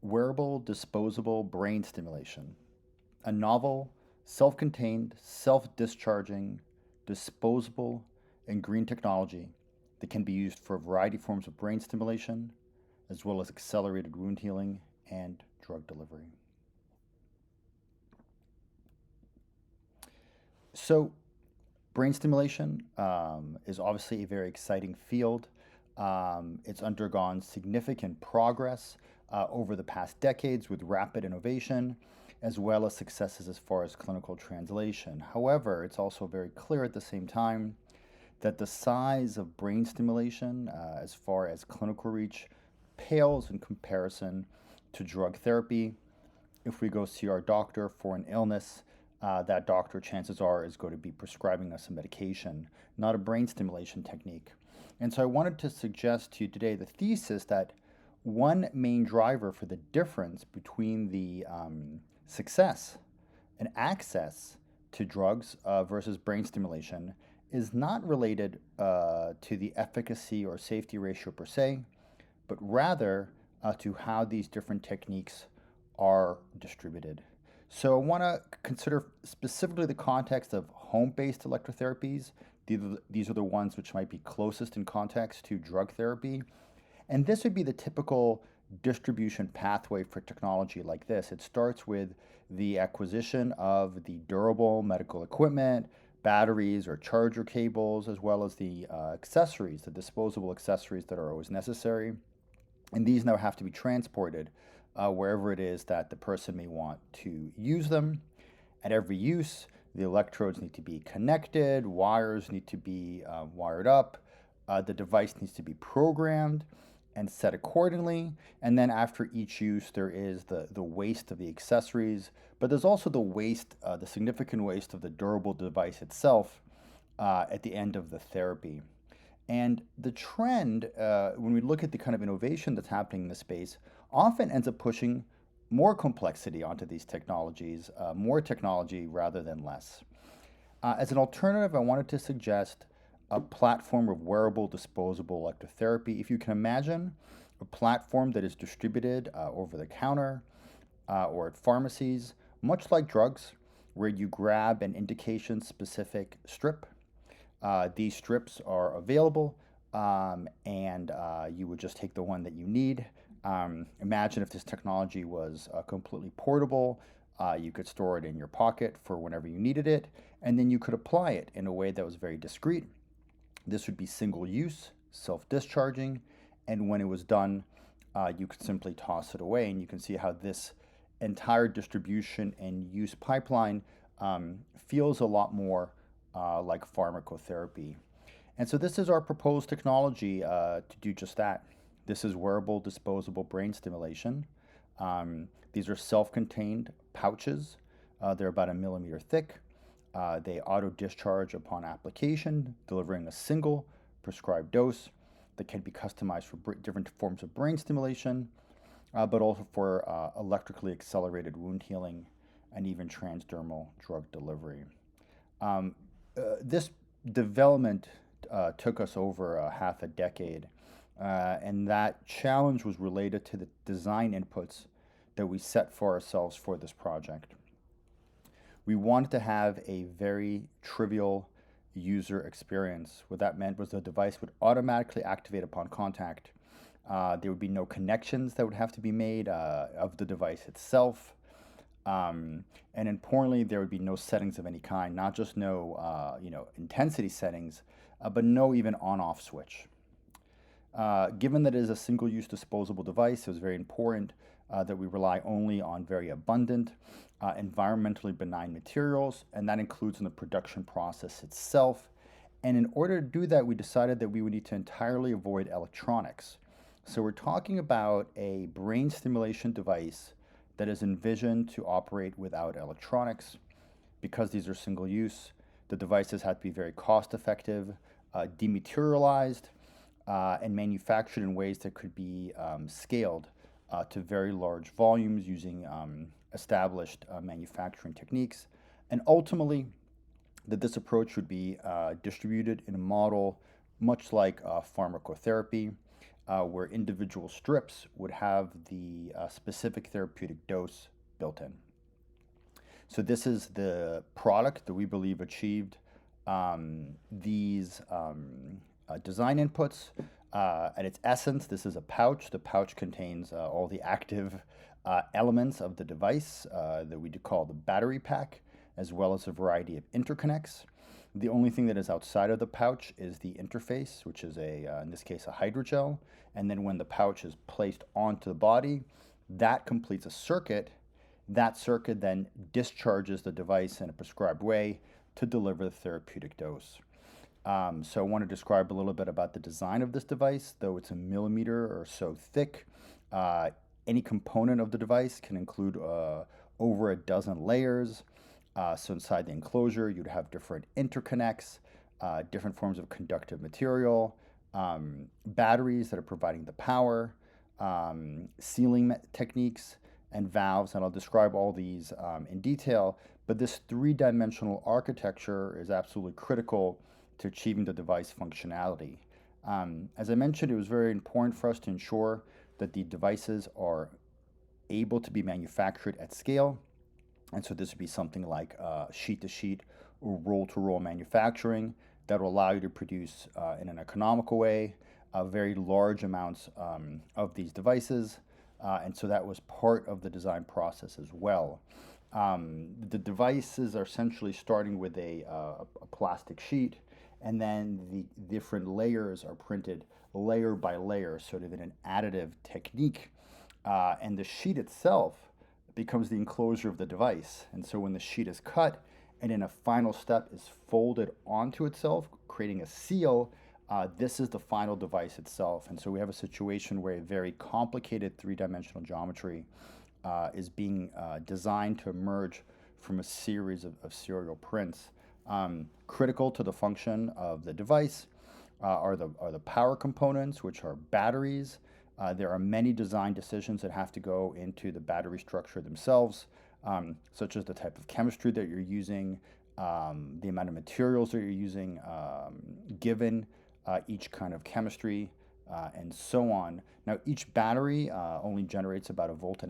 Wearable Disposable Brain Stimulation, a novel, self contained, self discharging, disposable, and green technology that can be used for a variety of forms of brain stimulation, as well as accelerated wound healing and drug delivery. So, brain stimulation is obviously a very exciting field. It's undergone significant progress over the past decades with rapid innovation, as well as successes as far as clinical translation. However, it's also very clear at the same time that the size of brain stimulation, as far as clinical reach, pales in comparison to drug therapy. If we go see our doctor for an illness, that doctor, chances are, is going to be prescribing us a medication, not a brain stimulation technique. And so I wanted to suggest to you today the thesis that one main driver for the difference between the success and access to drugs versus brain stimulation is not related to the efficacy or safety ratio per se, but rather to how these different techniques are distributed. So I want to consider specifically the context of home-based electrotherapies. These are the ones which might be closest in context to drug therapy. And this would be the typical distribution pathway for technology like this. It starts with the acquisition of the durable medical equipment, batteries or charger cables, as well as the accessories, the disposable accessories that are always necessary. And these now have to be transported wherever it is that the person may want to use them. At every use, the electrodes need to be connected, wires need to be wired up, the device needs to be programmed and set accordingly. And then after each use, there is the waste of the accessories, but there's also the waste, the significant waste of the durable device itself at the end of the therapy. And the trend, when we look at the kind of innovation that's happening in the space, often ends up pushing more complexity onto these technologies, more technology rather than less. As an alternative, I wanted to suggest a platform of wearable disposable electrotherapy. If you can imagine a platform that is distributed over the counter or at pharmacies, much like drugs, where you grab an indication specific strip. These strips are available, and you would just take the one that you need. Imagine if this technology was completely portable. You could store it in your pocket for whenever you needed it, and then you could apply it in a way that was very discreet. This would be single use, self discharging, and when it was done, you could simply toss it away. And you can see how this entire distribution and use pipeline feels a lot more like pharmacotherapy. And so this is our proposed technology to do just that. This is wearable disposable brain stimulation. These are self-contained pouches. They're about 1 millimeter thick. They auto-discharge upon application, delivering a single prescribed dose that can be customized for different forms of brain stimulation, but also for electrically accelerated wound healing and even transdermal drug delivery. This development took us over half a decade, and that challenge was related to the design inputs that we set for ourselves for this project. We wanted to have a very trivial user experience. What that meant was the device would automatically activate upon contact. There would be no connections that would have to be made of the device itself. And importantly, there would be no settings of any kind, not just no intensity settings, but no even on-off switch. Given that it is a single-use disposable device, it was very important that we rely only on very abundant, environmentally benign materials, and that includes in the production process itself. And in order to do that, we decided that we would need to entirely avoid electronics. So we're talking about a brain stimulation device that is envisioned to operate without electronics. Because these are single use, the devices have to be very cost effective, dematerialized, and manufactured in ways that could be scaled to very large volumes using established manufacturing techniques. And ultimately, that this approach would be distributed in a model much like pharmacotherapy, where individual strips would have the specific therapeutic dose built in. So this is the product that we believe achieved these design inputs. At its essence, this is a pouch. The pouch contains all the active elements of the device that we call the battery pack, as well as a variety of interconnects. The only thing that is outside of the pouch is the interface, which is in this case, a hydrogel. And then when the pouch is placed onto the body, that completes a circuit. That circuit then discharges the device in a prescribed way to deliver the therapeutic dose. So I want to describe a little bit about the design of this device. Though it's a millimeter or so thick, any component of the device can include over a dozen layers. So inside the enclosure, you'd have different interconnects, different forms of conductive material, batteries that are providing the power, sealing techniques, and valves. And I'll describe all these in detail. But this three-dimensional architecture is absolutely critical to achieving the device functionality. As I mentioned, it was very important for us to ensure that the devices are able to be manufactured at scale. And so this would be something like sheet-to-sheet or roll-to-roll manufacturing that will allow you to produce in an economical way very large amounts of these devices. And so that was part of the design process as well. The devices are essentially starting with a plastic sheet, and then the different layers are printed layer by layer, sort of in an additive technique. And the sheet itself becomes the enclosure of the device. And so when the sheet is cut and in a final step is folded onto itself, creating a seal, this is the final device itself. And so we have a situation where a very complicated three-dimensional geometry is being designed to emerge from a series of serial prints. Critical to the function of the device are the power components, which are batteries. There are many design decisions that have to go into the battery structure themselves, such as the type of chemistry that you're using, the amount of materials that you're using, given each kind of chemistry, and so on. Now, each battery only generates about 1.5 volts.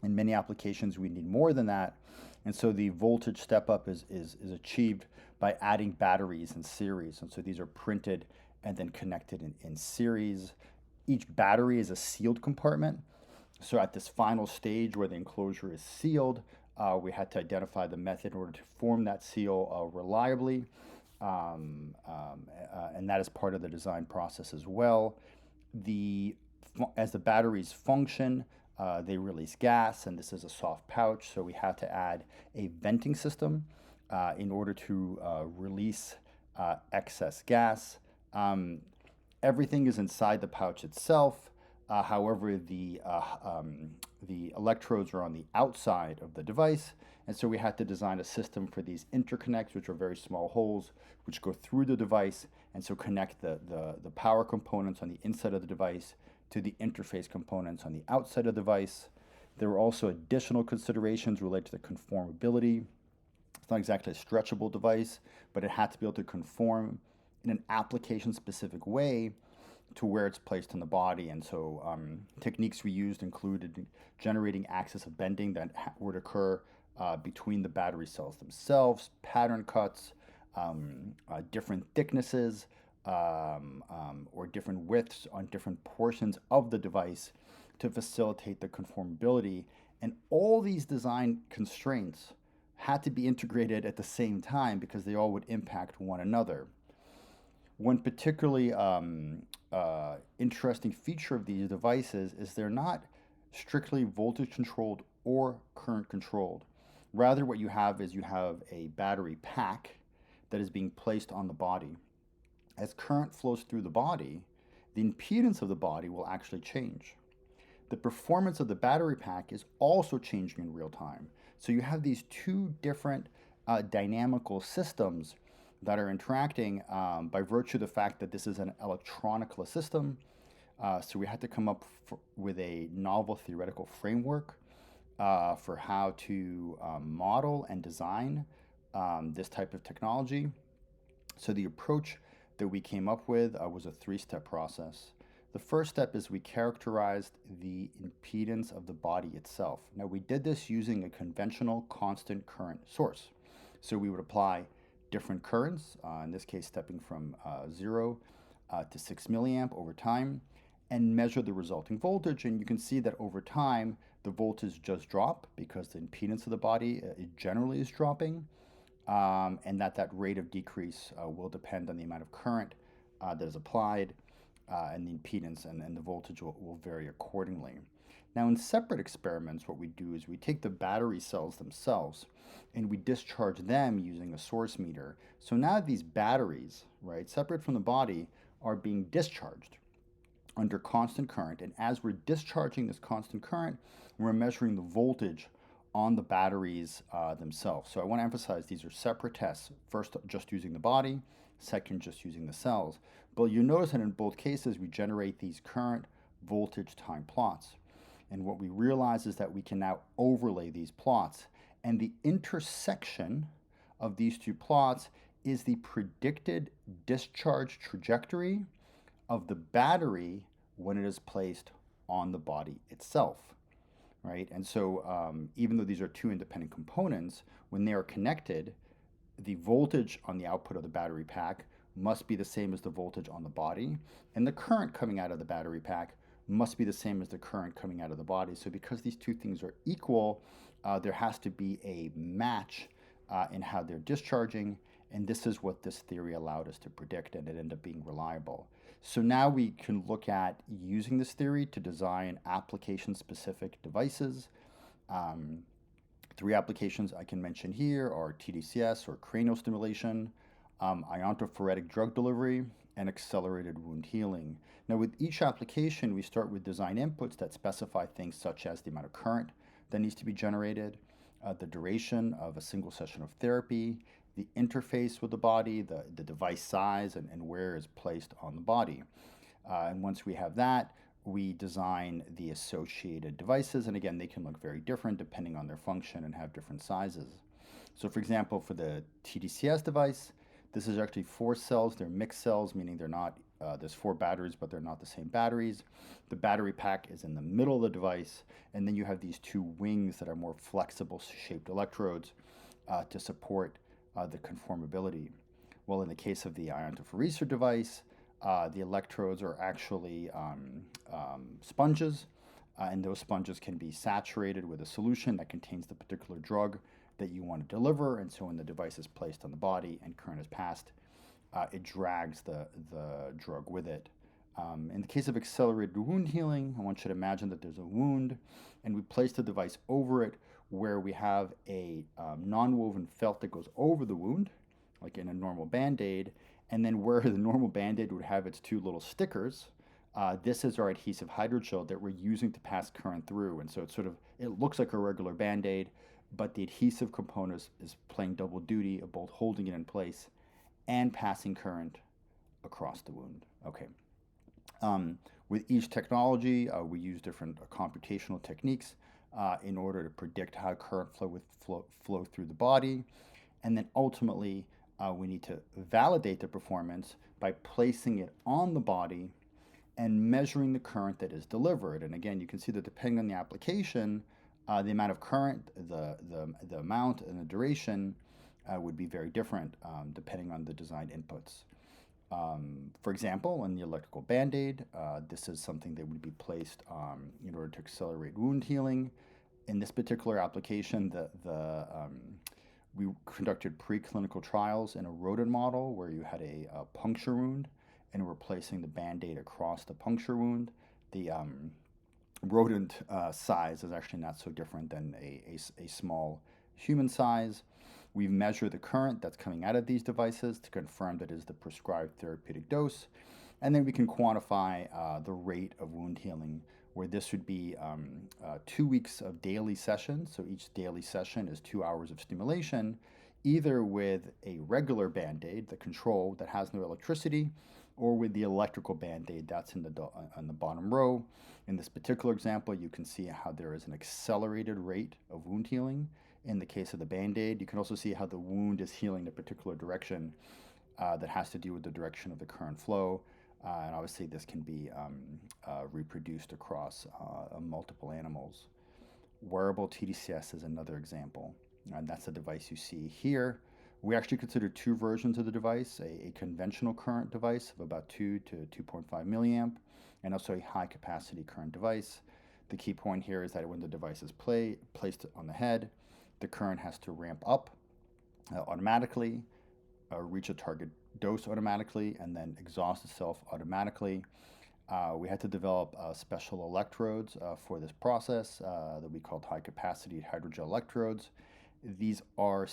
In many applications, we need more than that. And so the voltage step up is achieved by adding batteries in series. And so these are printed and then connected in series. Each battery is a sealed compartment. So at this final stage where the enclosure is sealed, we had to identify the method in order to form that seal reliably. And that is part of the design process as well. As the batteries function, they release gas, and this is a soft pouch, so we had to add a venting system in order to release excess gas. Everything is inside the pouch itself. However, the electrodes are on the outside of the device, and so we had to design a system for these interconnects, which are very small holes, which go through the device, and so connect the power components on the inside of the device to the interface components on the outside of the device. There were also additional considerations related to the conformability. It's not exactly a stretchable device, but it had to be able to conform in an application-specific way to where it's placed in the body. And so techniques we used included generating axis of bending that would occur between the battery cells themselves, pattern cuts, different thicknesses, or different widths on different portions of the device to facilitate the conformability. And all these design constraints had to be integrated at the same time because they all would impact one another. One particularly interesting feature of these devices is they're not strictly voltage controlled or current controlled. Rather, what you have is you have a battery pack that is being placed on the body. As current flows through the body, the impedance of the body will actually change. The performance of the battery pack is also changing in real time. So you have these two different dynamical systems that are interacting by virtue of the fact that this is an electronicless system. So we had to come up with a novel theoretical framework for how to model and design this type of technology. So the approach that we came up with was a three-step process. The first step is we characterized the impedance of the body itself. Now, we did this using a conventional constant current source. So we would apply different currents, in this case stepping from 0 to 6 milliamp over time, and measure the resulting voltage. And you can see that over time, the voltage does drop because the impedance of the body generally is dropping, and that rate of decrease will depend on the amount of current that is applied, and the impedance and the voltage will vary accordingly. Now, in separate experiments, what we do is we take the battery cells themselves and we discharge them using a source meter. So now these batteries, right, separate from the body, are being discharged under constant current. And as we're discharging this constant current, we're measuring the voltage on the batteries themselves. So I want to emphasize these are separate tests. First, just using the body, second, just using the cells. But you notice that in both cases, we generate these current, voltage, time plots. And what we realize is that we can now overlay these plots. And the intersection of these two plots is the predicted discharge trajectory of the battery when it is placed on the body itself, right? And so even though these are two independent components, when they are connected, the voltage on the output of the battery pack must be the same as the voltage on the body, and the current coming out of the battery pack must be the same as the current coming out of the body. So because these two things are equal, there has to be a match in how they're discharging, and this is what this theory allowed us to predict, and it ended up being reliable. So now we can look at using this theory to design application-specific devices. Three applications I can mention here are tDCS or cranial stimulation, iontophoretic drug delivery, and accelerated wound healing. Now, with each application, we start with design inputs that specify things such as the amount of current that needs to be generated, the duration of a single session of therapy, the interface with the body, the device size, and where it's placed on the body. And once we have that, we design the associated devices. And again, they can look very different depending on their function and have different sizes. So for example, for the tDCS device, this is actually 4 cells. They're mixed cells, meaning they're not, there's 4 batteries, but they're not the same batteries. The battery pack is in the middle of the device, and then you have these 2 wings that are more flexible shaped electrodes to support the conformability. Well, in the case of the iontophoresis device, the electrodes are actually sponges, and those sponges can be saturated with a solution that contains the particular drug that you want to deliver. And so when the device is placed on the body and current is passed, it drags the drug with it. In the case of accelerated wound healing, I want you to imagine that there's a wound, and we place the device over it where we have a non-woven felt that goes over the wound, like in a normal Band-Aid, and then where the normal Band-Aid would have its 2 little stickers, this is our adhesive hydrogel that we're using to pass current through. And so it looks like a regular Band-Aid, but the adhesive component is playing double duty of both holding it in place and passing current across the wound. Okay. With each technology, we use different computational techniques in order to predict how current flow would flow through the body. And then ultimately, we need to validate the performance by placing it on the body and measuring the current that is delivered. And again, you can see that depending on the application, the amount of current, the amount, and the duration would be very different depending on the design inputs. For example, in the electrical Band-Aid, this is something that would be placed in order to accelerate wound healing. In this particular application, we conducted preclinical trials in a rodent model where you had a puncture wound, and we're placing the Band-Aid across the puncture wound. The rodent size is actually not so different than a small human size. We measure the current that's coming out of these devices to confirm that it is the prescribed therapeutic dose. And then we can quantify the rate of wound healing, where this would be 2 weeks of daily sessions. So each daily session is 2 hours of stimulation, either with a regular Band-Aid, the control that has no electricity, or with the electrical Band-Aid that's on the bottom row. In this particular example, you can see how there is an accelerated rate of wound healing. In the case of the Band-Aid, you can also see how the wound is healing in a particular direction that has to do with the direction of the current flow. And obviously, this can be reproduced across multiple animals. Wearable tDCS is another example, and that's the device you see here. We actually consider two versions of the device, a conventional current device of about 2 to 2.5 milliamp, and also a high capacity current device. The key point here is that when the device is placed on the head, the current has to ramp up automatically, reach a target dose automatically, and then exhaust itself automatically. We had to develop special electrodes for this process that we called high capacity hydrogel electrodes. These are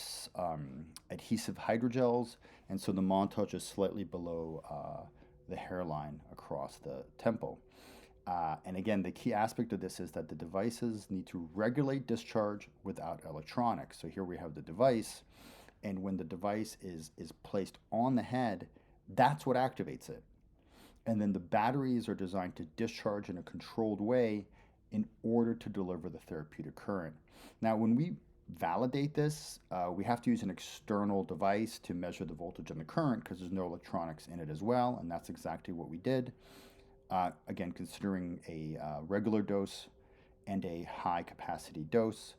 adhesive hydrogels, and so the montage is slightly below the hairline across the temple. And again, the key aspect of this is that the devices need to regulate discharge without electronics. So here we have the device, and when the device is placed on the head, that's what activates it. And then the batteries are designed to discharge in a controlled way in order to deliver the therapeutic current. Now, when we validate this, we have to use an external device to measure the voltage and the current because there's no electronics in it as well, and that's exactly what we did. Again, considering a regular dose and a high capacity dose.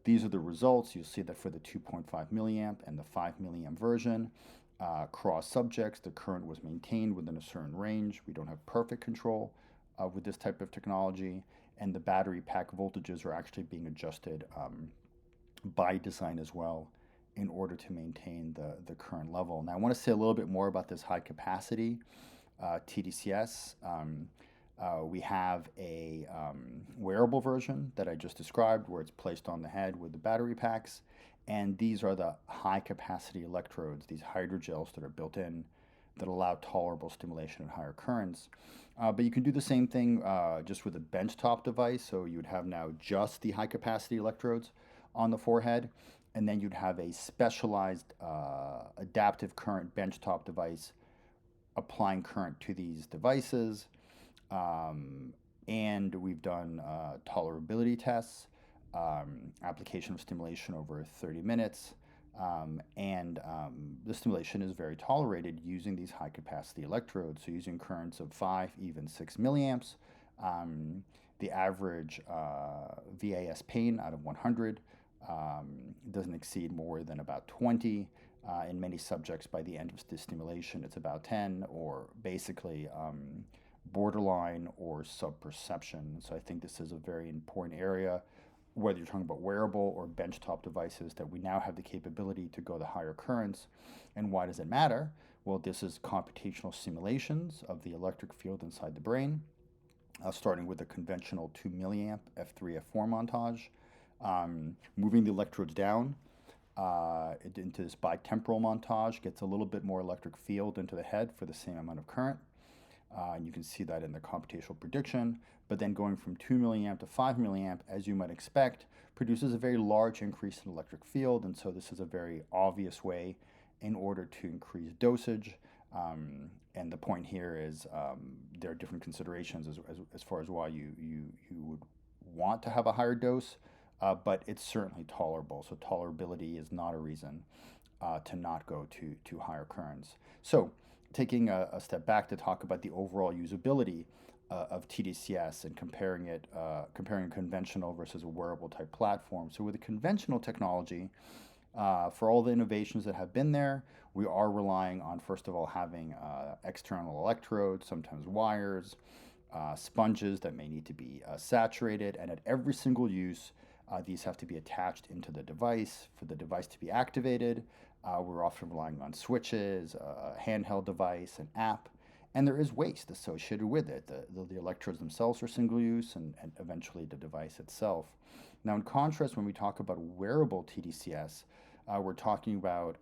These are the results. You'll see that for the 2.5 milliamp and the 5 milliamp version, cross subjects, the current was maintained within a certain range. We don't have perfect control with this type of technology, and the battery pack voltages are actually being adjusted by design as well in order to maintain the current level. Now, I want to say a little bit more about this high capacity tDCS. We have a wearable version that I just described where it's placed on the head with the battery packs. And these are the high capacity electrodes, these hydrogels that are built in that allow tolerable stimulation at higher currents. But you can do the same thing just with a benchtop device. So you would have now just the high capacity electrodes on the forehead. And then you'd have a specialized adaptive current benchtop device applying current to these devices. And we've done tolerability tests, application of stimulation over 30 minutes, and the stimulation is very tolerated using these high capacity electrodes, so using currents of 5, even 6 milliamps. The average VAS pain out of 100 doesn't exceed more than about 20. In many subjects, by the end of the stimulation, it's about 10, or basically borderline or subperception. So I think this is a very important area, whether you're talking about wearable or benchtop devices, that we now have the capability to go to higher currents. And why does it matter? Well, this is computational simulations of the electric field inside the brain, starting with a conventional 2 milliamp F3, F4 montage, moving the electrodes down into this bitemporal montage, gets a little bit more electric field into the head for the same amount of current. And you can see that in the computational prediction. But then going from 2 milliamp to 5 milliamp, as you might expect, produces a very large increase in electric field. And so this is a very obvious way in order to increase dosage. And the point here is there are different considerations as far as why you would want to have a higher dose, but it's certainly tolerable. So tolerability is not a reason to not go to higher currents. So taking a step back to talk about the overall usability of tDCS and comparing a conventional versus a wearable type platform. So with a conventional technology, for all the innovations that have been there, we are relying on, first of all, having external electrodes, sometimes wires, sponges that may need to be saturated, and at every single use, these have to be attached into the device for the device to be activated. We're often relying on switches, a handheld device, an app, and there is waste associated with it. The electrodes themselves are single use, and eventually the device itself. Now, in contrast, when we talk about wearable tDCS, we're talking about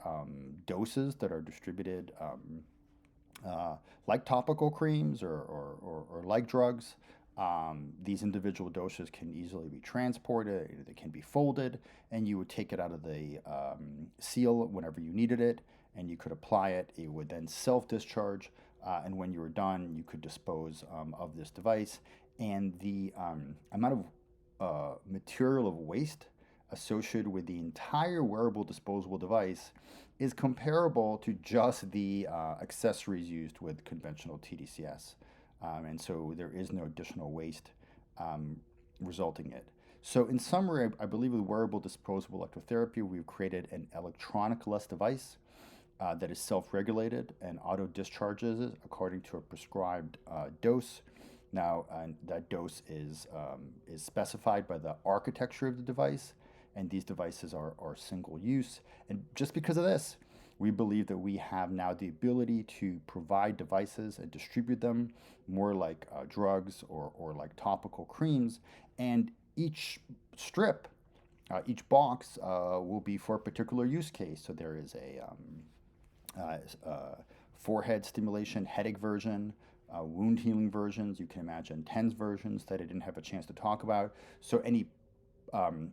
doses that are distributed like topical creams or like drugs. These individual doses can easily be transported, they can be folded, and you would take it out of the seal whenever you needed it, and you could apply it. It would then self-discharge, and when you were done, you could dispose of this device. And the amount of material of waste associated with the entire wearable disposable device is comparable to just the accessories used with conventional tDCS. And so there is no additional waste um, resulting in it. So in summary, I believe with wearable disposable electrotherapy, we've created an electronic-less device that is self-regulated and auto-discharges according to a prescribed dose. Now, that dose is specified by the architecture of the device, and these devices are single use. And just because of this, we believe that we have now the ability to provide devices and distribute them more like drugs or like topical creams. And each strip, each box will be for a particular use case. So there is a forehead stimulation, headache version, wound healing versions. You can imagine TENS versions that I didn't have a chance to talk about. So any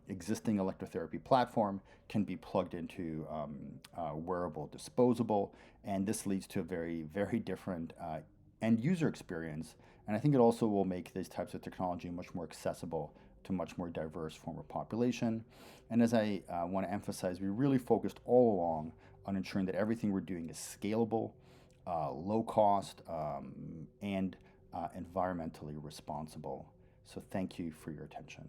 existing electrotherapy platform can be plugged into wearable disposable, and this leads to a very, very different end user experience. And I think it also will make these types of technology much more accessible to much more diverse form of population. And as I want to emphasize, we really focused all along on ensuring that everything we're doing is scalable, low cost, and environmentally responsible. So thank you for your attention.